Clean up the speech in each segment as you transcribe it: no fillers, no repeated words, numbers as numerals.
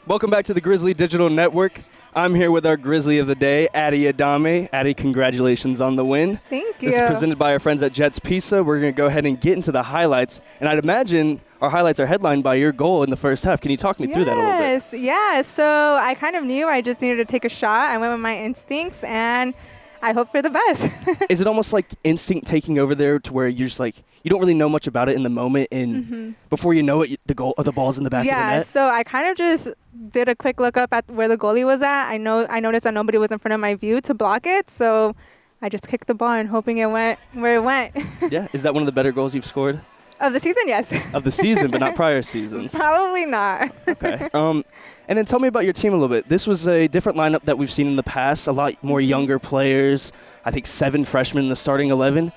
Welcome back to the Grizzly Digital Network. I'm here with our Grizzly of the Day, Addie Adame. Addie, congratulations on the win. Thank you. This is presented by our friends at Jets Pizza. We're going to go ahead and get into the highlights. And I'd imagine our highlights are headlined by your goal in the first half. Can you talk me through that a little bit? Yeah. So I kind of knew I just needed to take a shot. I went with my instincts, and I hope for the best. Is it almost like instinct taking over there to where you're just like, you don't really know much about it in the moment, and before you know it, the ball's in the back of the net? Yeah, so I kind of just did a quick look up at where the goalie was at. I noticed that nobody was in front of my view to block it, so I just kicked the ball and hoping it went where it went. Yeah, is that one of the better goals you've scored? Of the season, yes. Of the season, but not prior seasons. Probably not. Okay. And then tell me about your team a little bit. This was a different lineup that we've seen in the past, a lot more younger players, I think 7 freshmen in the starting 11.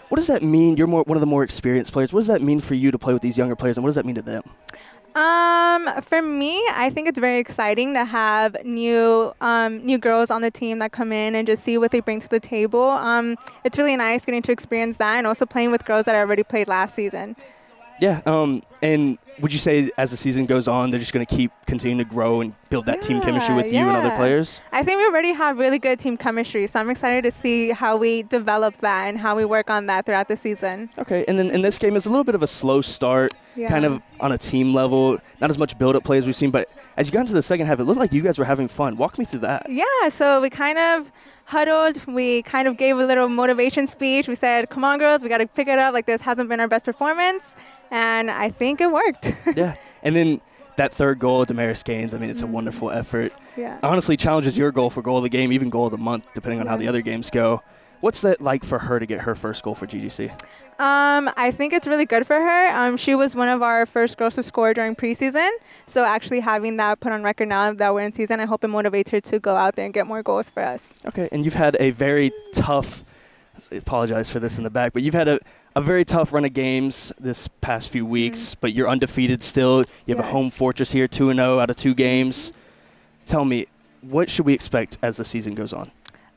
What does that mean? You're one of the more experienced players. What does that mean for you to play with these younger players, and what does that mean to them? For me, I think it's very exciting to have new girls on the team that come in and just see what they bring to the table. It's really nice getting to experience that and also playing with girls that I already played last season. Yeah, and would you say as the season goes on, they're just going to keep continuing to grow and build that team chemistry with you and other players? I think we already have really good team chemistry, so I'm excited to see how we develop that and how we work on that throughout the season. Okay, and then in this game, it's a little bit of a slow start, kind of on a team level, not as much build-up play as we've seen, but as you got into the second half, it looked like you guys were having fun. Walk me through that. Yeah, so we kind of huddled. We kind of gave a little motivation speech. We said, come on, girls, we got to pick it up. Like, this hasn't been our best performance. And I think it worked. Yeah. And then that third goal, Damaris Gaines, I mean, it's a wonderful effort. Yeah. Honestly, challenges your goal for goal of the game, even goal of the month, depending on how the other games go. What's that like for her to get her first goal for GGC? I think it's really good for her. She was one of our first girls to score during preseason. So actually having that put on record now that we're in season, I hope it motivates her to go out there and get more goals for us. Okay. And you've had a very tough, I apologize for this in the back, but you've had a very tough run of games this past few weeks, but you're undefeated still. You have a home fortress here, 2-0 out of 2 games. Tell me, what should we expect as the season goes on?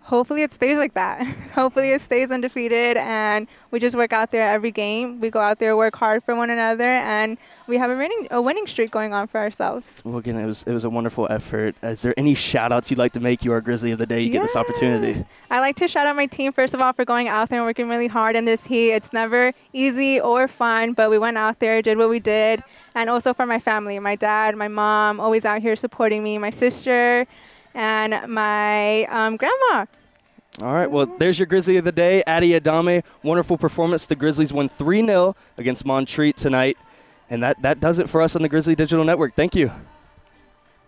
Hopefully it stays like that. Hopefully it stays undefeated, and we just work out there every game. We go out there, work hard for one another, and we have a winning streak going on for ourselves. Well, again, it was a wonderful effort. Is there any shout-outs you'd like to make? You are Grizzly of the Day. You get this opportunity. I like to shout out my team, first of all, for going out there and working really hard in this heat. It's never easy or fun, but we went out there, did what we did, and also for my family, my dad, my mom, always out here supporting me, my sister, and my grandma. All right, well, there's your Grizzly of the Day, Addie Adame. Wonderful performance. The Grizzlies won 3-0 against Montreat tonight. And that does it for us on the Grizzly Digital Network. Thank you.